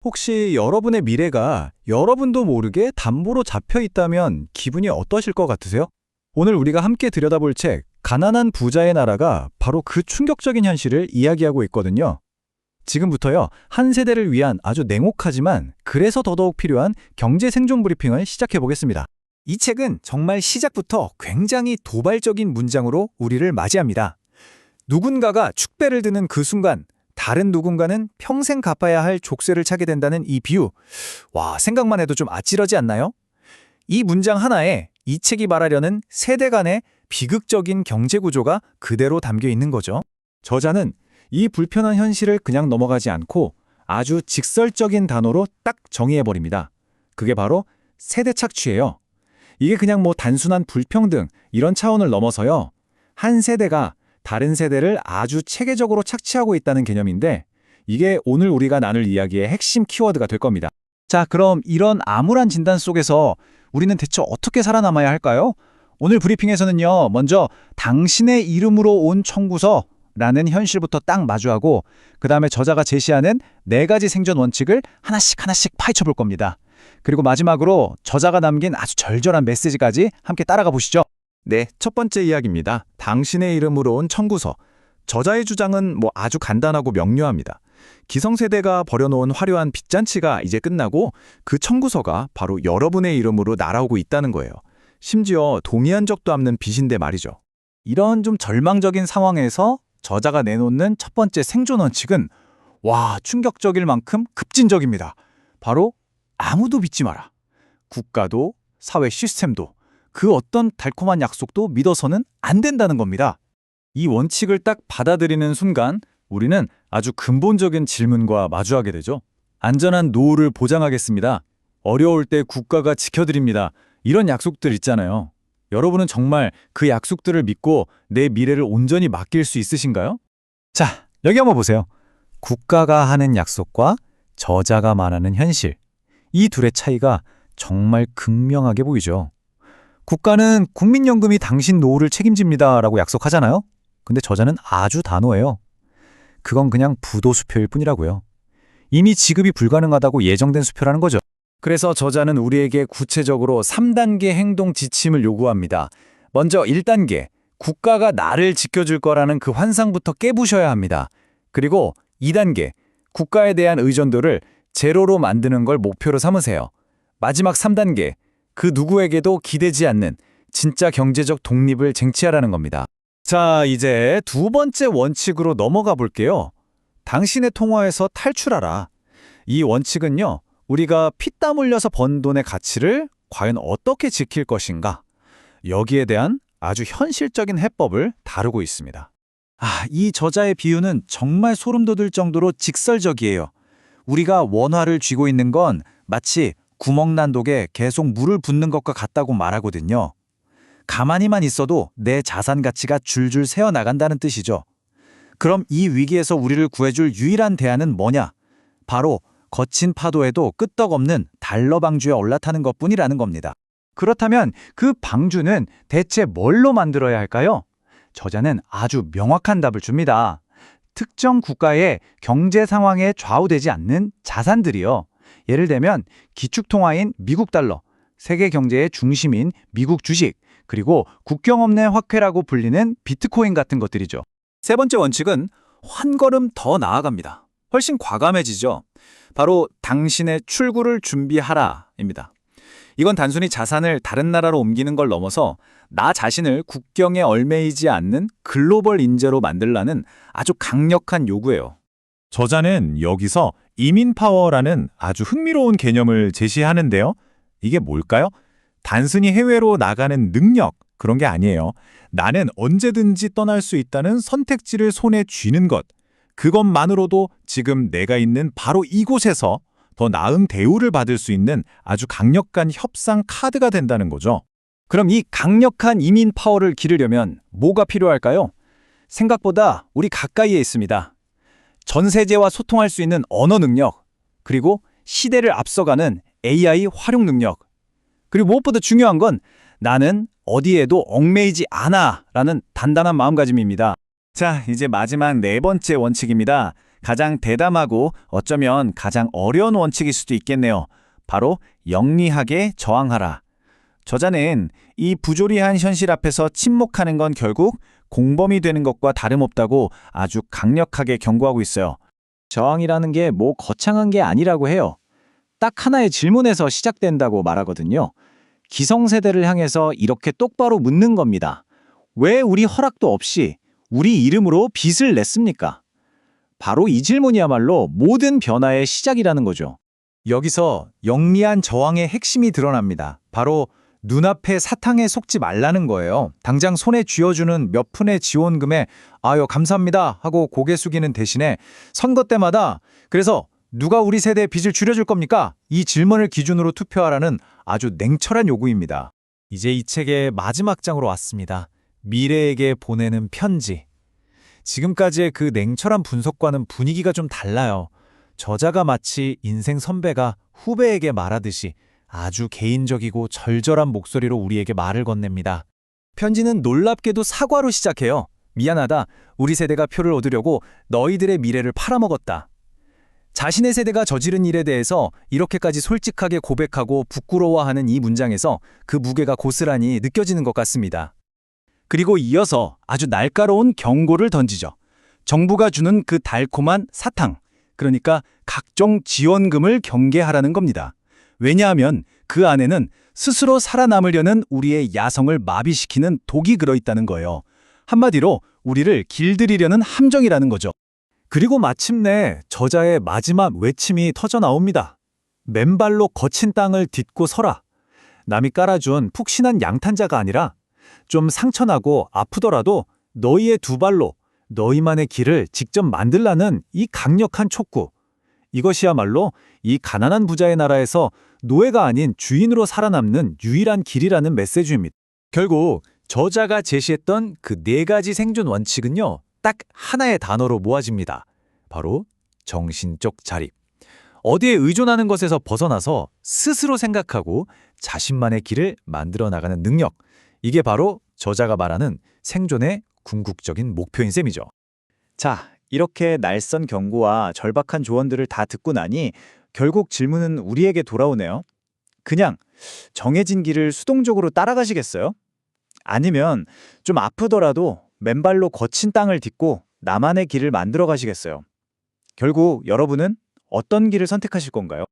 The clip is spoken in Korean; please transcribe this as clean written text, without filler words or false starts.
혹시 여러분의 미래가 여러분도 모르게 담보로 잡혀 있다면 기분이 어떠실 것 같으세요? 오늘 우리가 함께 들여다볼 책, 가난한 부자의 나라가 바로 그 충격적인 현실을 이야기하고 있거든요. 지금부터요, 한 세대를 위한 아주 냉혹하지만 그래서 더더욱 필요한 경제 생존 브리핑을 시작해 보겠습니다. 이 책은 정말 시작부터 굉장히 도발적인 문장으로 우리를 맞이합니다. 누군가가 축배를 드는 그 순간, 다른 누군가는 평생 갚아야 할 족쇄를 차게 된다는 이 비유. 와, 생각만 해도 좀 아찔하지 않나요? 이 문장 하나에 이 책이 말하려는 세대 간의 비극적인 경제 구조가 그대로 담겨 있는 거죠. 저자는 이 불편한 현실을 그냥 넘어가지 않고 아주 직설적인 단어로 딱 정의해버립니다. 그게 바로 세대 착취예요. 이게 그냥 뭐 단순한 불평등 이런 차원을 넘어서요. 한 세대가 다른 세대를 아주 체계적으로 착취하고 있다는 개념인데 이게 오늘 우리가 나눌 이야기의 핵심 키워드가 될 겁니다. 자, 그럼 이런 암울한 진단 속에서 우리는 대체 어떻게 살아남아야 할까요? 오늘 브리핑에서는요, 먼저 당신의 이름으로 온 청구서라는 현실부터 딱 마주하고 그 다음에 저자가 제시하는 4가지 생존 원칙을 하나씩 파헤쳐 볼 겁니다. 그리고 마지막으로 저자가 남긴 아주 절절한 메시지까지 함께 따라가 보시죠. 네, 첫 번째 이야기입니다. 당신의 이름으로 온 청구서. 저자의 주장은 아주 간단하고 명료합니다. 기성세대가 벌여놓은 화려한 빚잔치가 이제 끝나고 그 청구서가 바로 여러분의 이름으로 날아오고 있다는 거예요. 심지어 동의한 적도 없는 빚인데 말이죠. 이런 좀 절망적인 상황에서 저자가 내놓는 첫 번째 생존 원칙은 충격적일 만큼 급진적입니다. 바로 아무도 믿지 마라. 국가도 사회 시스템도 그 어떤 달콤한 약속도 믿어서는 안 된다는 겁니다. 이 원칙을 딱 받아들이는 순간 우리는 아주 근본적인 질문과 마주하게 되죠. 안전한 노후를 보장하겠습니다. 어려울 때 국가가 지켜드립니다. 이런 약속들 있잖아요. 여러분은 정말 그 약속들을 믿고 내 미래를 온전히 맡길 수 있으신가요? 자, 여기 한번 보세요. 국가가 하는 약속과 저자가 말하는 현실. 이 둘의 차이가 정말 극명하게 보이죠. 국가는 국민연금이 당신 노후를 책임집니다 라고 약속하잖아요. 근데 저자는 아주 단호해요. 그건 그냥 부도수표일 뿐이라고요. 이미 지급이 불가능하다고 예정된 수표라는 거죠. 그래서 저자는 우리에게 구체적으로 3단계 행동 지침을 요구합니다. 먼저 1단계, 국가가 나를 지켜줄 거라는 그 환상부터 깨부셔야 합니다. 그리고 2단계, 국가에 대한 의존도를 제로로 만드는 걸 목표로 삼으세요. 마지막 3단계, 그 누구에게도 기대지 않는 진짜 경제적 독립을 쟁취하라는 겁니다. 자, 이제 두 번째 원칙으로 넘어가 볼게요. 당신의 통화에서 탈출하라. 이 원칙은요, 우리가 피땀 흘려서 번 돈의 가치를 과연 어떻게 지킬 것인가? 여기에 대한 아주 현실적인 해법을 다루고 있습니다. 이 저자의 비유는 정말 소름 돋을 정도로 직설적이에요. 우리가 원화를 쥐고 있는 건 마치 구멍난 독에 계속 물을 붓는 것과 같다고 말하거든요. 가만히만 있어도 내 자산 가치가 줄줄 새어나간다는 뜻이죠. 그럼 이 위기에서 우리를 구해줄 유일한 대안은 뭐냐? 바로 거친 파도에도 끄떡없는 달러 방주에 올라타는 것뿐이라는 겁니다. 그렇다면 그 방주는 대체 뭘로 만들어야 할까요? 저자는 아주 명확한 답을 줍니다. 특정 국가의 경제 상황에 좌우되지 않는 자산들이요. 예를 들면 기축통화인 미국 달러, 세계 경제의 중심인 미국 주식, 그리고 국경 없는 화폐라고 불리는 비트코인 같은 것들이죠. 세 번째 원칙은 한 걸음 더 나아갑니다. 훨씬 과감해지죠. 바로 당신의 출구를 준비하라입니다. 이건 단순히 자산을 다른 나라로 옮기는 걸 넘어서 나 자신을 국경에 얽매이지 않는 글로벌 인재로 만들라는 아주 강력한 요구예요. 저자는 여기서 이민파워라는 아주 흥미로운 개념을 제시하는데요. 이게 뭘까요? 단순히 해외로 나가는 능력, 그런 게 아니에요. 나는 언제든지 떠날 수 있다는 선택지를 손에 쥐는 것. 그것만으로도 지금 내가 있는 바로 이곳에서 더 나은 대우를 받을 수 있는 아주 강력한 협상 카드가 된다는 거죠. 그럼 이 강력한 이민 파워를 기르려면 뭐가 필요할까요? 생각보다 우리 가까이에 있습니다. 전 세계와 소통할 수 있는 언어 능력, 그리고 시대를 앞서가는 AI 활용 능력, 그리고 무엇보다 중요한 건 나는 어디에도 얽매이지 않아 라는 단단한 마음가짐입니다. 자, 이제 마지막 4번째 원칙입니다. 가장 대담하고 어쩌면 가장 어려운 원칙일 수도 있겠네요. 바로 영리하게 저항하라. 저자는 이 부조리한 현실 앞에서 침묵하는 건 결국 공범이 되는 것과 다름없다고 아주 강력하게 경고하고 있어요. 저항이라는 게 뭐 거창한 게 아니라고 해요. 딱 하나의 질문에서 시작된다고 말하거든요. 기성세대를 향해서 이렇게 똑바로 묻는 겁니다. 왜 우리 허락도 없이 우리 이름으로 빚을 냈습니까? 바로 이 질문이야말로 모든 변화의 시작이라는 거죠. 여기서 영리한 저항의 핵심이 드러납니다. 바로 눈앞의 사탕에 속지 말라는 거예요. 당장 손에 쥐어주는 몇 푼의 지원금에 아유 감사합니다 하고 고개 숙이는 대신에 선거 때마다 그래서 누가 우리 세대의 빚을 줄여줄 겁니까? 이 질문을 기준으로 투표하라는 아주 냉철한 요구입니다. 이제 이 책의 마지막 장으로 왔습니다. 미래에게 보내는 편지. 지금까지의 그 냉철한 분석과는 분위기가 좀 달라요. 저자가 마치 인생 선배가 후배에게 말하듯이 아주 개인적이고 절절한 목소리로 우리에게 말을 건넵니다. 편지는 놀랍게도 사과로 시작해요. 미안하다. 우리 세대가 표를 얻으려고 너희들의 미래를 팔아먹었다. 자신의 세대가 저지른 일에 대해서 이렇게까지 솔직하게 고백하고 부끄러워하는 이 문장에서 그 무게가 고스란히 느껴지는 것 같습니다. 그리고 이어서 아주 날카로운 경고를 던지죠. 정부가 주는 그 달콤한 사탕, 그러니까 각종 지원금을 경계하라는 겁니다. 왜냐하면 그 안에는 스스로 살아남으려는 우리의 야성을 마비시키는 독이 들어있다는 거예요. 한마디로 우리를 길들이려는 함정이라는 거죠. 그리고 마침내 저자의 마지막 외침이 터져나옵니다. 맨발로 거친 땅을 딛고 서라. 남이 깔아준 푹신한 양탄자가 아니라 좀 상처나고 아프더라도 너희의 두 발로 너희만의 길을 직접 만들라는 이 강력한 촉구. 이것이야말로 이 가난한 부자의 나라에서 노예가 아닌 주인으로 살아남는 유일한 길이라는 메시지입니다. 결국 저자가 제시했던 그 네 가지 생존 원칙은요, 딱 하나의 단어로 모아집니다. 바로 정신적 자립. 어디에 의존하는 것에서 벗어나서 스스로 생각하고 자신만의 길을 만들어 나가는 능력. 이게 바로 저자가 말하는 생존의 궁극적인 목표인 셈이죠. 자, 이렇게 날선 경고와 절박한 조언들을 다 듣고 나니 결국 질문은 우리에게 돌아오네요. 그냥 정해진 길을 수동적으로 따라가시겠어요? 아니면 좀 아프더라도 맨발로 거친 땅을 딛고 나만의 길을 만들어 가시겠어요? 결국 여러분은 어떤 길을 선택하실 건가요?